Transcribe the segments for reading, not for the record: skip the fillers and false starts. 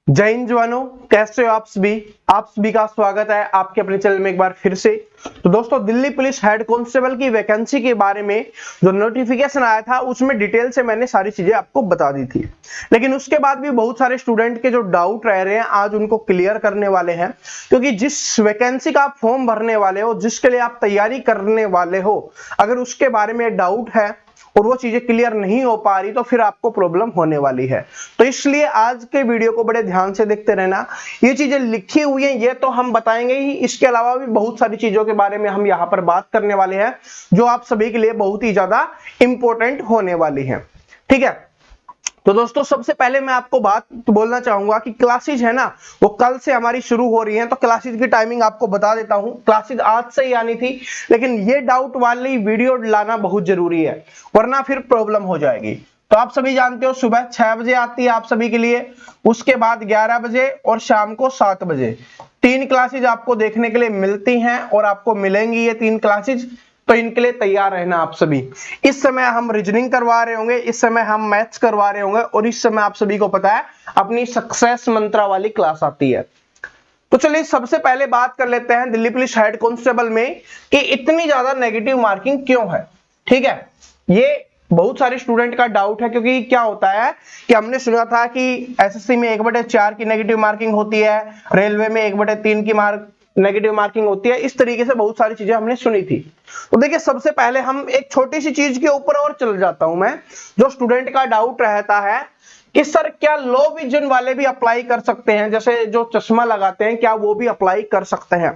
जय हिंद जवानों, कैसे हो आप सभी का स्वागत है आपके अपने चैनल में एक बार फिर से। तो दोस्तों, दिल्ली पुलिस हेड कांस्टेबल की वैकेंसी के बारे में जो नोटिफिकेशन आया था उसमें डिटेल से मैंने सारी चीजें आपको बता दी थी, लेकिन उसके बाद भी बहुत सारे स्टूडेंट के जो डाउट रह रहे हैं आज उनको क्लियर करने वाले हैं। क्योंकि जिस वैकेंसी का आप फॉर्म भरने वाले हो, जिसके लिए आप तैयारी करने वाले हो, अगर उसके बारे में डाउट है और वो चीजें क्लियर नहीं हो पा रही तो फिर आपको प्रॉब्लम होने वाली है। तो इसलिए आज के वीडियो को बड़े ध्यान से देखते रहना। ये चीजें लिखी हुई हैं ये तो हम बताएंगे ही, इसके अलावा भी बहुत सारी चीजों के बारे में हम यहाँ पर बात करने वाले हैं जो आप सभी के लिए बहुत ही ज्यादा इंपॉर्टेंट होने वाली है। ठीक है, तो दोस्तों सबसे पहले मैं आपको बात बोलना चाहूंगा कि क्लासेज है ना, वो कल से हमारी शुरू हो रही हैं। तो क्लासेज की टाइमिंग आपको बता देता हूं। क्लासेज आज से ही आनी थी, लेकिन ये डाउट वाली वीडियो लाना बहुत जरूरी है, वरना फिर प्रॉब्लम हो जाएगी। तो आप सभी जानते हो सुबह 6 बजे आती है आप सभी के लिए, उसके बाद 11 बजे और शाम को 7 बजे 3 क्लासेज आपको देखने के लिए मिलती हैं और आपको मिलेंगी ये 3 क्लासेज। तो इनके लिए तैयार रहना आप सभी। इस समय हम रीजनिंग करवा रहे होंगे, इस समय हम मैथ्स करवा रहे होंगे और इस समय आप सभी को पता है अपनी सक्सेस मंत्रा वाली क्लास आती है। तो चलिए सबसे पहले बात कर लेते हैं दिल्ली पुलिस हेड कांस्टेबल में कि इतनी ज्यादा नेगेटिव मार्किंग क्यों है। ठीक है, ये बहुत सारे स्टूडेंट का डाउट है, क्योंकि क्या होता है कि हमने सुना था कि एसएससी में 1/4 की नेगेटिव मार्किंग होती है, रेलवे में 1/3 की नेगेटिव मार्किंग होती है। इस तरीके से बहुत सारी चीजें हमने सुनी थी। तो देखिए सबसे पहले हम एक छोटी सी चीज के ऊपर और चल जाता हूं मैं, जो स्टूडेंट का डाउट रहता है कि सर क्या लो विजन वाले भी अप्लाई कर सकते हैं, जैसे जो चश्मा लगाते हैं क्या वो भी अप्लाई कर सकते हैं।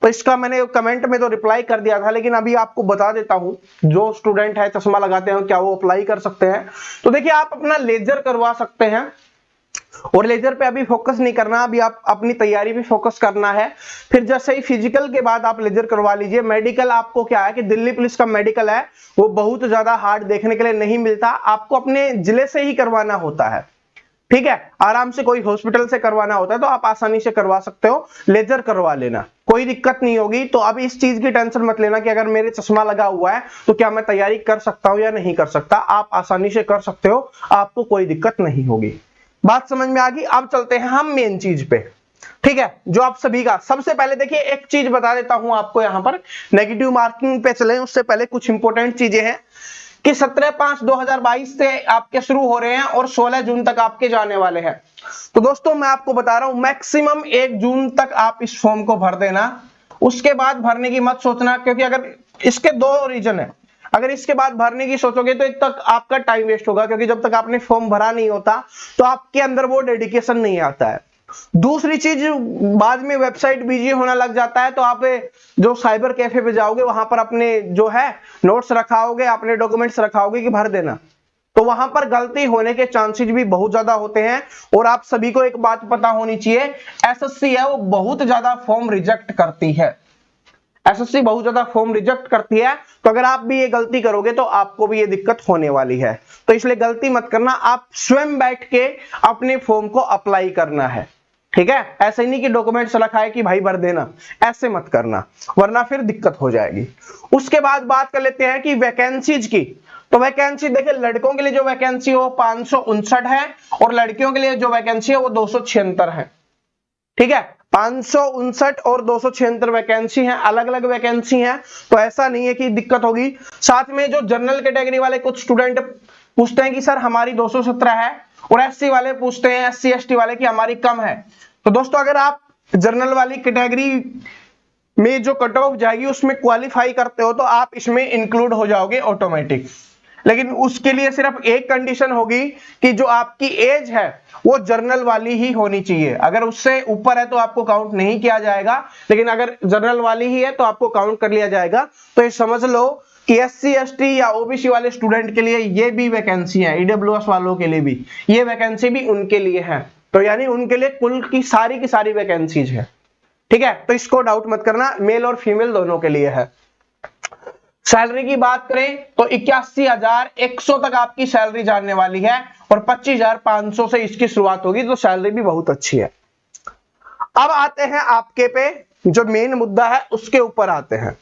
तो इसका मैंने कमेंट में तो रिप्लाई कर दिया था, लेकिन अभी आपको बता देता हूं जो स्टूडेंट है चश्मा लगाते हैं क्या वो अप्लाई कर सकते हैं। तो देखिए आप अपना लेजर करवा सकते हैं और लेजर पे अभी फोकस नहीं करना, अभी आप अपनी तैयारी पे फोकस करना है। फिर जैसे ही फिजिकल के बाद आप लेजर करवा लीजिए। मेडिकल आपको क्या है कि दिल्ली पुलिस का मेडिकल है वो बहुत ज्यादा हार्ड देखने के लिए नहीं मिलता, आपको अपने जिले से ही करवाना होता है। ठीक है, आराम से कोई हॉस्पिटल से करवाना होता है तो आप आसानी से करवा सकते हो, लेजर करवा लेना, कोई दिक्कत नहीं होगी। तो अब इस चीज की टेंशन मत लेना कि अगर मेरे चश्मा लगा हुआ है तो क्या मैं तैयारी कर सकता हूं या नहीं कर सकता। आप आसानी से कर सकते हो, आपको कोई दिक्कत नहीं होगी। बात समझ में आ गई। अब चलते हैं हम मेन चीज पे। ठीक है, जो आप सभी का सबसे पहले देखिए एक चीज बता देता हूं आपको, यहां पर नेगेटिव मार्किंग पे चले उससे पहले कुछ इंपॉर्टेंट चीजें हैं कि 17/5/2022 से आपके शुरू हो रहे हैं और 16 जून तक आपके जाने वाले हैं। तो दोस्तों मैं आपको बता रहा हूं मैक्सिमम 1 जून तक आप इस फॉर्म को भर देना, उसके बाद भरने की मत सोचना, क्योंकि अगर इसके 2 रीजन है। अगर इसके बाद भरने की सोचोगे तो तक आपका टाइम वेस्ट होगा, क्योंकि जब तक आपने फॉर्म भरा नहीं होता तो आपके अंदर वो डेडिकेशन नहीं आता है। दूसरी चीज, बाद में वेबसाइट बिजी होना लग जाता है तो आप जो साइबर कैफे पे जाओगे वहां पर अपने जो है नोट्स रखाओगे, अपने डॉक्यूमेंट्स रखाओगे कि भर देना, तो वहां पर गलती होने के चांसेस भी बहुत ज्यादा होते हैं। और आप सभी को एक बात पता होनी चाहिए, एसएससी है वो बहुत ज्यादा फॉर्म रिजेक्ट करती है। एसएससी बहुत ज्यादा फॉर्म रिजेक्ट करती है, तो अगर आप भी ये गलती करोगे तो आपको भी ये दिक्कत होने वाली है। तो इसलिए गलती मत करना, आप स्वयं बैठ के अपने फॉर्म को अप्लाई करना है। ठीक है, ऐसे नहीं कि डॉक्यूमेंट्स रखा है कि भाई भर देना, ऐसे मत करना वरना फिर दिक्कत हो जाएगी। उसके बाद बात कर लेते हैं कि वैकेंसीज की। तो वैकेंसी देखिए लड़कों के लिए जो वैकेंसी हो 559 है और लड़कियों के लिए जो वैकेंसी है वो 276 है। ठीक है, 559 और 276 वैकेंसी हैं, अलग अलग वैकेंसी हैं, तो ऐसा नहीं है कि दिक्कत होगी। साथ में जो जनरल कैटेगरी वाले कुछ स्टूडेंट पूछते हैं कि सर हमारी 217 है, और एससी वाले पूछते हैं, एससी एसटी वाले की हमारी कम है। तो दोस्तों अगर आप जनरल वाली कैटेगरी में जो कट ऑफ जाएगी उसमें क्वालिफाई करते हो तो आप इसमें इंक्लूड हो जाओगे ऑटोमेटिक। लेकिन उसके लिए सिर्फ एक कंडीशन होगी कि जो आपकी एज है वो जर्नल वाली ही होनी चाहिए। अगर उससे ऊपर है तो आपको काउंट नहीं किया जाएगा, लेकिन अगर जर्नल वाली ही है तो आपको काउंट कर लिया जाएगा। तो ये समझ लो कि एससी एसटी या ओबीसी वाले स्टूडेंट के लिए ये भी वैकेंसी है, ईडब्ल्यूएस वालों के लिए भी ये वैकेंसी भी उनके लिए है। तो यानी उनके लिए कुल की सारी वैकेंसीज है। ठीक है, तो इसको डाउट मत करना, मेल और फीमेल दोनों के लिए है। सैलरी की बात करें तो 81,100 तक आपकी सैलरी जाने वाली है और 25,500 से इसकी शुरुआत होगी, तो सैलरी भी बहुत अच्छी है। अब आते हैं आपके पे जो मेन मुद्दा है उसके ऊपर आते हैं।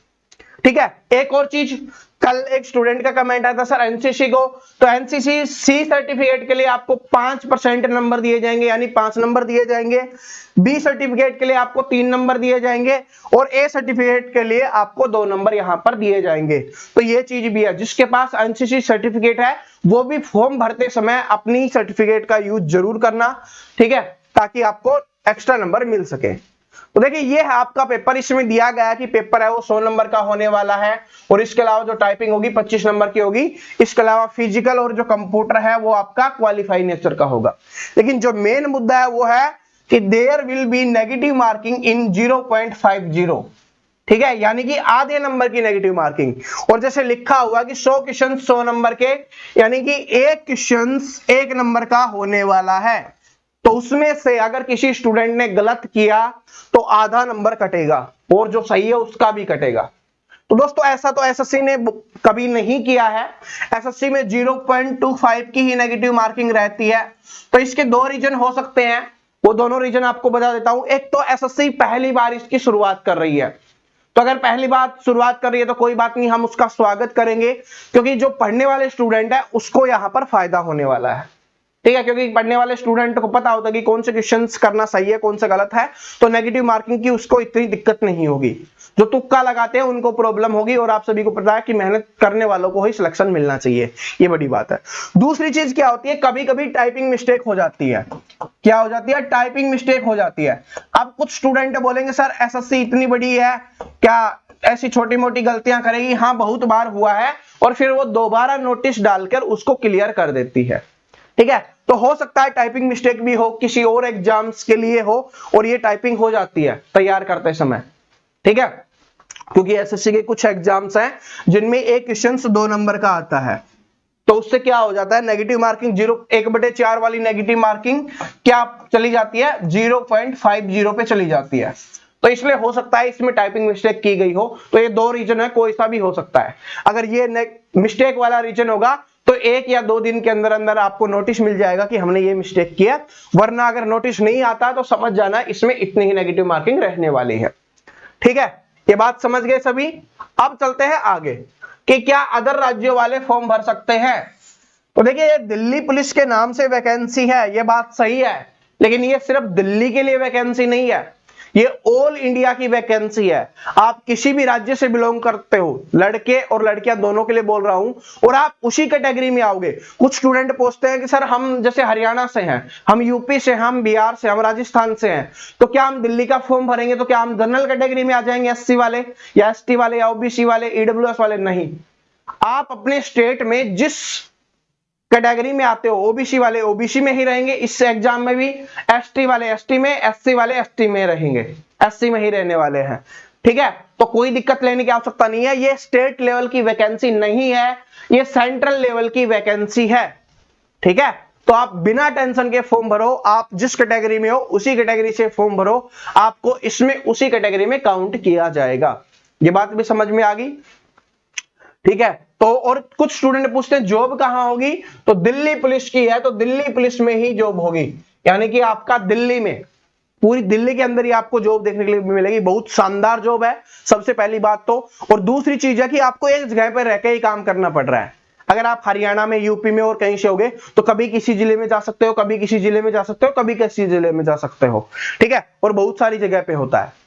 ठीक है। एक और चीज, कल एक स्टूडेंट का कमेंट आया था सर एनसीसी को, तो एनसीसी सी सर्टिफिकेट के लिए आपको 5% नंबर दिए जाएंगे, यानी 5 नंबर दिए जाएंगे। बी सर्टिफिकेट के लिए आपको 3 नंबर दिए जाएंगे और ए सर्टिफिकेट के लिए आपको 2 नंबर यहां पर दिए जाएंगे। तो ये चीज भी है, जिसके पास एनसीसी सर्टिफिकेट है वो भी फॉर्म भरते समय अपनी सर्टिफिकेट का यूज जरूर करना, ठीक है, ताकि आपको एक्स्ट्रा नंबर मिल सके। तो देखिए ये है आपका पेपर, इसमें दिया गया है कि पेपर है वो 100 नंबर का होने वाला है और इसके अलावा जो टाइपिंग होगी 25 नंबर की होगी। इसके अलावा फिजिकल और जो कंप्यूटर है वो आपका क्वालिफाई नेचर का होगा। लेकिन जो मेन मुद्दा है वो है कि there will be negative marking in 0.50, ठीक है, यानी कि आधे नंबर की नेगेटिव मार्किंग। और जैसे लिखा हुआ कि 100 क्वेश्चन 100 नंबर के, यानी कि एक क्वेश्चन 1 नंबर का होने वाला है। तो उसमें से अगर किसी स्टूडेंट ने गलत किया तो आधा नंबर कटेगा और जो सही है उसका भी कटेगा। तो दोस्तों ऐसा तो एसएससी ने कभी नहीं किया है। एसएससी में 0.25 की ही नेगेटिव मार्किंग रहती है। तो इसके 2 रीजन हो सकते हैं, वो दोनों रीजन आपको बता देता हूं। एक तो एसएससी पहली बार इसकी शुरुआत कर रही है, तो अगर पहली बार शुरुआत कर रही है तो कोई बात नहीं, हम उसका स्वागत करेंगे, क्योंकि जो पढ़ने वाले स्टूडेंट है उसको यहां पर फायदा होने वाला है, ठीक है, क्योंकि पढ़ने वाले स्टूडेंट को पता होता है कि कौन से क्वेश्चंस करना सही है कौन सा गलत है, तो नेगेटिव मार्किंग की उसको इतनी दिक्कत नहीं होगी। जो तुक्का लगाते हैं उनको प्रॉब्लम होगी, और आप सभी को पता है कि मेहनत करने वालों को ही सिलेक्शन मिलना चाहिए, ये बड़ी बात है। दूसरी चीज क्या होती है, कभी कभी टाइपिंग मिस्टेक हो जाती है। क्या हो जाती है? टाइपिंग मिस्टेक हो जाती है। अब कुछ स्टूडेंट बोलेंगे सर एसएससी इतनी बड़ी है, क्या ऐसी छोटी मोटी गलतियां करेगी? हाँ, बहुत बार हुआ है, और फिर वो दोबारा नोटिस डालकर उसको क्लियर कर देती है, ठीक है। तो हो सकता है टाइपिंग मिस्टेक भी हो, किसी और एग्जाम्स के लिए हो, और ये टाइपिंग हो जाती है तैयार करते समय, ठीक है, क्योंकि एसएससी के कुछ एग्जाम्स हैं जिनमें एक क्वेश्चन 2 नंबर का आता है। तो उससे क्या हो जाता है, नेगेटिव मार्किंग 1/4 वाली नेगेटिव मार्किंग क्या चली जाती है, 0.50 पे चली जाती है। तो इसलिए हो सकता है इसमें टाइपिंग मिस्टेक की गई हो। तो ये 2 रीजन है, कोई सा भी हो सकता है। अगर ये मिस्टेक वाला रीजन होगा तो 1 या 2 दिन के अंदर अंदर आपको नोटिस मिल जाएगा कि हमने ये मिस्टेक किया, वरना अगर नोटिस नहीं आता तो समझ जाना इसमें इतनी ही नेगेटिव मार्किंग रहने वाली है, ठीक है। ये बात समझ गए सभी। अब चलते हैं आगे कि क्या अदर राज्यों वाले फॉर्म भर सकते हैं। तो देखिए ये दिल्ली पुलिस के नाम से वैकेंसी है, ये बात सही है, लेकिन ये सिर्फ दिल्ली के लिए वैकेंसी नहीं है, ये ऑल इंडिया की वैकेंसी है। आप किसी भी राज्य से बिलोंग करते हो, लड़के और लड़कियां दोनों के लिए बोल रहा हूं, और आप उसी कैटेगरी में आओगे। कुछ स्टूडेंट पूछते हैं कि सर हम जैसे हरियाणा से हैं, हम यूपी से, हम बिहार से, हम राजस्थान से हैं, तो क्या हम दिल्ली का फॉर्म भरेंगे तो क्या हम जनरल कैटेगरी में आ जाएंगे, एससी वाले या एसटी वाले या ओबीसी वाले, ईडब्ल्यूएस वाले? नहीं, आप अपने स्टेट में जिस कैटेगरी में आते हो, ओबीसी वाले ओबीसी में ही रहेंगे इस एग्जाम में भी, एसटी वाले एसटी में, एससी वाले एसटी में रहेंगे, एससी में ही रहने वाले हैं, ठीक है। तो कोई दिक्कत लेने की आवश्यकता नहीं है। ये स्टेट लेवल की वैकेंसी नहीं है, ये सेंट्रल लेवल की वैकेंसी है, ठीक है। तो आप बिना टेंशन के फॉर्म भरो, आप जिस कैटेगरी में हो उसी कैटेगरी से फॉर्म भरो, आपको इसमें उसी कैटेगरी में काउंट किया जाएगा। ये बात भी समझ में आ गई, ठीक है। तो और कुछ स्टूडेंट पूछते हैं जॉब कहां होगी, तो दिल्ली पुलिस की है तो दिल्ली पुलिस में ही जॉब होगी, यानी कि आपका दिल्ली में, पूरी दिल्ली के अंदर ही आपको जॉब देखने के लिए मिलेगी। बहुत शानदार जॉब है, सबसे पहली बात तो। और दूसरी चीज है कि आपको एक जगह पर रहकर ही काम करना पड़ रहा है। अगर आप हरियाणा में, यूपी में और कहीं से होगे तो कभी किसी जिले में जा सकते हो, कभी किसी जिले में जा सकते हो, कभी किसी जिले में जा सकते हो, ठीक है। और बहुत सारी जगह पे होता है,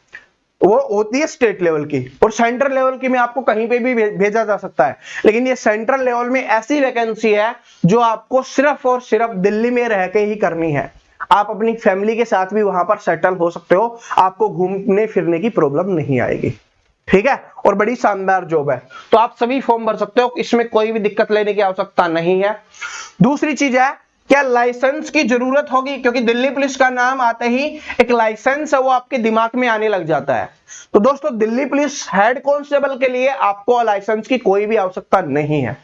वो होती है स्टेट लेवल की। और सेंट्रल लेवल की में आपको कहीं पे भी भेजा जा सकता है, लेकिन ये सेंट्रल लेवल में ऐसी वैकेंसी है जो आपको सिर्फ और सिर्फ दिल्ली में रह के ही करनी है। आप अपनी फैमिली के साथ भी वहां पर सेटल हो सकते हो, आपको घूमने फिरने की प्रॉब्लम नहीं आएगी, ठीक है। और बड़ी शानदार जॉब है, तो आप सभी फॉर्म भर सकते हो, इसमें कोई भी दिक्कत लेने की आवश्यकता नहीं है। दूसरी चीज है, क्या लाइसेंस की जरूरत होगी, क्योंकि दिल्ली पुलिस का नाम आते ही एक लाइसेंस है वो आपके दिमाग में आने लग जाता है। तो दोस्तों दिल्ली पुलिस हेड कांस्टेबल के लिए आपको लाइसेंस की कोई भी आवश्यकता नहीं है,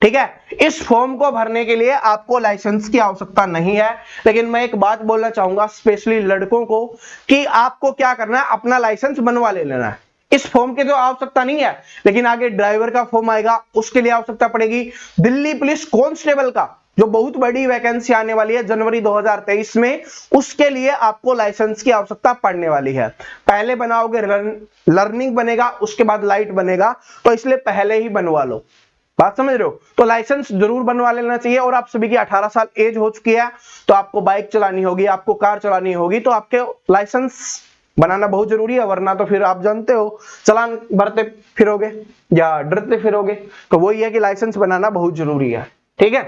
ठीक है। इस फॉर्म को भरने के लिए आपको लाइसेंस की आवश्यकता नहीं है। लेकिन मैं एक बात बोलना चाहूंगा स्पेशली लड़कों को, कि आपको क्या करना है, अपना लाइसेंस बनवा लेना है। इस फॉर्म की तो आवश्यकता नहीं है, लेकिन आगे ड्राइवर का फॉर्म आएगा, उसके लिए आवश्यकता पड़ेगी। दिल्ली पुलिस कांस्टेबल का जो बहुत बड़ी वैकेंसी आने वाली है जनवरी 2023 में, उसके लिए आपको लाइसेंस की आवश्यकता पड़ने वाली है। पहले बनाओगे लर्निंग बनेगा, उसके बाद लाइट बनेगा, तो इसलिए पहले ही बनवा लो। बात समझ रहे हो? तो लाइसेंस जरूर बनवा लेना चाहिए। और आप सभी की 18 साल एज हो चुकी है, तो आपको बाइक चलानी होगी, आपको कार चलानी होगी, तो आपके लाइसेंस बनाना बहुत जरूरी है, वरना तो फिर आप जानते हो चालान भरते फिरोगे या डरते फिरोगे। तो वही है कि लाइसेंस बनाना बहुत जरूरी है, ठीक है?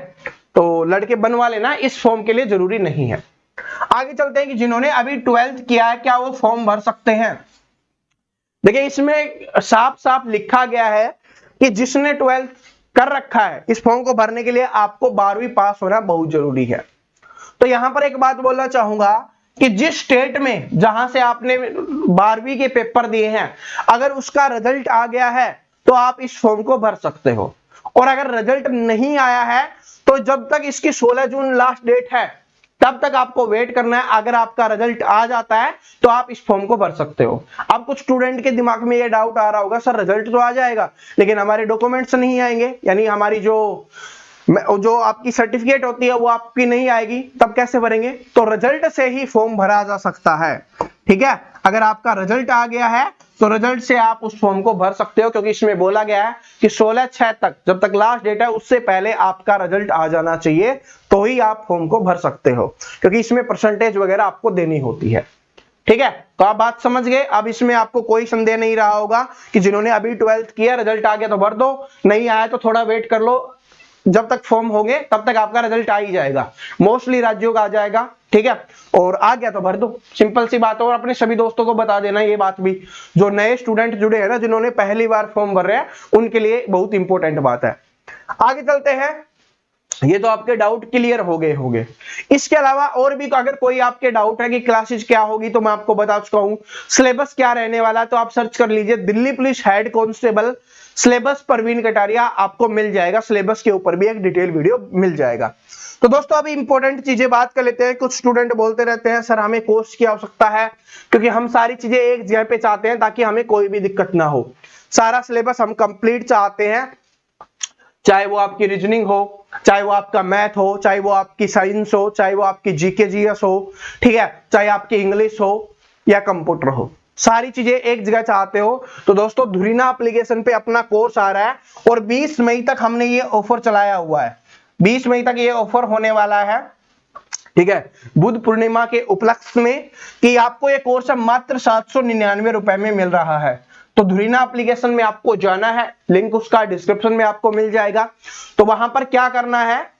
तो लड़के बनवा लेना, इस फॉर्म के लिए जरूरी नहीं है। आगे चलते हैं कि जिन्होंने अभी 12th किया है, क्या वो फॉर्म भर सकते हैं? देखिए, इसमें साफ साफ लिखा गया है कि जिसने 12th कर रखा है, इस फॉर्म को भरने के लिए आपको 12वीं पास होना बहुत जरूरी है। तो यहां पर एक बात बोलना चाहूंगा कि जिस स्टेट में जहां से आपने 12वीं के पेपर दिए हैं, अगर उसका रिजल्ट आ गया है तो आप इस फॉर्म को भर सकते हो। और अगर रिजल्ट नहीं आया है तो जब तक इसकी 16 जून लास्ट डेट है, तब तक आपको वेट करना है। अगर आपका रिजल्ट आ जाता है तो आप इस फॉर्म को भर सकते हो। अब कुछ स्टूडेंट के दिमाग में ये डाउट आ रहा होगा, सर रिजल्ट तो आ जाएगा लेकिन हमारे डॉक्यूमेंट्स नहीं आएंगे, यानी हमारी जो आपकी सर्टिफिकेट होती है वो आपकी नहीं आएगी, तब कैसे भरेंगे? तो रिजल्ट से ही फॉर्म भरा जा सकता है, ठीक है? अगर आपका रिजल्ट आ गया है तो रिजल्ट से आप उस फॉर्म को भर सकते हो, क्योंकि इसमें बोला गया है कि 16/6 तक, जब तक लास्ट डेट है उससे पहले आपका रिजल्ट आ जाना चाहिए, तो ही आप फॉर्म को भर सकते हो, क्योंकि इसमें परसेंटेज वगैरह आपको देनी होती है, ठीक है? तो आप बात समझ गए। अब इसमें आपको कोई संदेह नहीं रहा होगा कि जिन्होंने अभी 12th किया, रिजल्ट आ गया तो भर दो, नहीं आया तो थोड़ा वेट कर लो, जब तक फॉर्म होंगे तब तक आपका रिजल्ट आ ही जाएगा। मोस्टली राज्यों का आ जाएगा, ठीक है? और आ गया तो भर दो, सिंपल सी बात है। और अपने सभी दोस्तों को बता देना ये बात भी, जो नए स्टूडेंट जुड़े हैं ना, जिन्होंने पहली बार फॉर्म भर रहे हैं, उनके लिए बहुत इंपॉर्टेंट बात है। आगे चलते हैं। ये तो आपके डाउट क्लियर हो गए। इसके अलावा और भी अगर कोई आपके डाउट है कि क्लासेस क्या होगी, तो मैं आपको बता चुका हूं। सिलेबस क्या रहने वाला है, तो आप सर्च कर लीजिए Delhi police head constable syllabus Parveen Kataria, आपको मिल जाएगा। सिलेबस के ऊपर भी एक डिटेल वीडियो मिल जाएगा। तो दोस्तों, अभी इंपॉर्टेंट चीजें बात कर लेते हैं। कुछ स्टूडेंट बोलते रहते हैं सर हमें कोर्स की आवश्यकता है, क्योंकि हम सारी चीजें एक जगह पे चाहते हैं ताकि हमें कोई भी दिक्कत ना हो। सारा सिलेबस हम कंप्लीट चाहते हैं, चाहे वो आपकी रीजनिंग हो, चाहे वो आपका मैथ हो, चाहे वो आपकी साइंस हो, चाहे वो आपकी जीके जीएस हो, ठीक है, चाहे आपकी इंग्लिश हो या कंप्यूटर हो, सारी चीजें एक जगह चाहते हो। तो दोस्तों, धुरीना एप्लीकेशन पे अपना कोर्स आ रहा है और 20 मई तक हमने ये ऑफर चलाया हुआ है। 20 मई तक ये ऑफर होने वाला है, ठीक है, बुद्ध पूर्णिमा के उपलक्ष्य में, कि आपको ये कोर्स मात्र 799 रुपए में मिल रहा है। तो धुरीना एप्लीकेशन में आपको जाना है, लिंक उसका डिस्क्रिप्शन में आपको मिल जाएगा। तो वहां पर क्या करना है,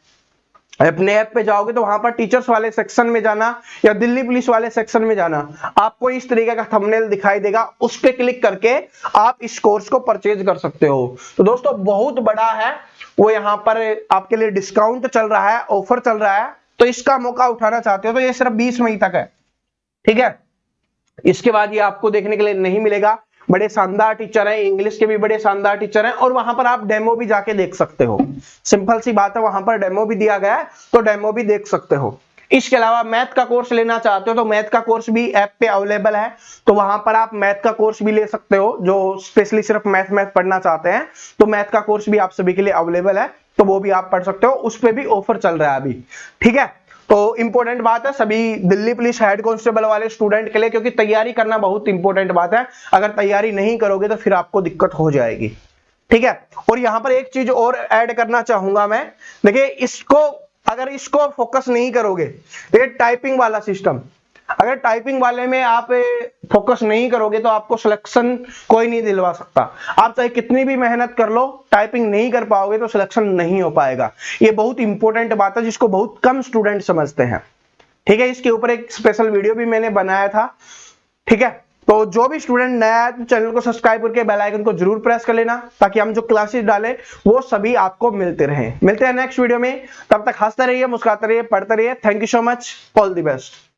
अपने ऐप पे जाओगे तो वहां पर टीचर्स वाले सेक्शन में जाना या दिल्ली पुलिस वाले सेक्शन में जाना, आपको इस तरीके का थंबनेल दिखाई देगा, उस पे क्लिक करके आप इस कोर्स को परचेज कर सकते हो। तो दोस्तों, बहुत बड़ा है वो, यहाँ पर आपके लिए डिस्काउंट चल रहा है, ऑफर चल रहा है। तो इसका मौका उठाना चाहते हो तो ये सिर्फ 20 मई तक है, ठीक है? इसके बाद ये आपको देखने के लिए नहीं मिलेगा। बड़े शानदार टीचर हैं, इंग्लिश के भी बड़े शानदार टीचर हैं, और वहां पर आप डेमो भी जाके देख सकते हो। सिंपल सी बात है, वहां पर डेमो भी दिया गया है, तो डेमो भी देख सकते हो। इसके अलावा मैथ का कोर्स लेना चाहते हो तो मैथ का कोर्स भी ऐप पे अवेलेबल है, तो वहां पर आप मैथ का कोर्स भी ले सकते हो। जो स्पेशली सिर्फ मैथ पढ़ना चाहते हैं, तो मैथ का कोर्स भी आप सभी के लिए अवेलेबल है, तो वो भी आप पढ़ सकते हो। उस पर भी ऑफर चल रहा है अभी, ठीक है? तो इंपॉर्टेंट बात है सभी दिल्ली पुलिस हेड कांस्टेबल वाले स्टूडेंट के लिए, क्योंकि तैयारी करना बहुत इंपॉर्टेंट बात है। अगर तैयारी नहीं करोगे तो फिर आपको दिक्कत हो जाएगी, ठीक है? और यहां पर एक चीज और ऐड करना चाहूंगा मैं, देखिए अगर इसको फोकस नहीं करोगे, ये टाइपिंग वाला सिस्टम, अगर टाइपिंग वाले में आप फोकस नहीं करोगे तो आपको सिलेक्शन कोई नहीं दिलवा सकता। आप चाहे कितनी भी मेहनत कर लो, टाइपिंग नहीं कर पाओगे तो सिलेक्शन नहीं हो पाएगा। ये बहुत इंपॉर्टेंट बात है, जिसको बहुत कम स्टूडेंट समझते हैं, ठीक है? इसके ऊपर एक स्पेशल वीडियो भी मैंने बनाया था, ठीक है? तो जो भी स्टूडेंट नया है तो चैनल को सब्सक्राइब करके बेल आइकन को जरूर प्रेस कर लेना, ताकि हम जो क्लासेस डालें वो सभी आपको मिलते रहें। मिलते हैं नेक्स्ट वीडियो में, तब तक हंसते रहिए, मुस्कुराते रहिए, पढ़ते रहिए। Thank you so much, all the best.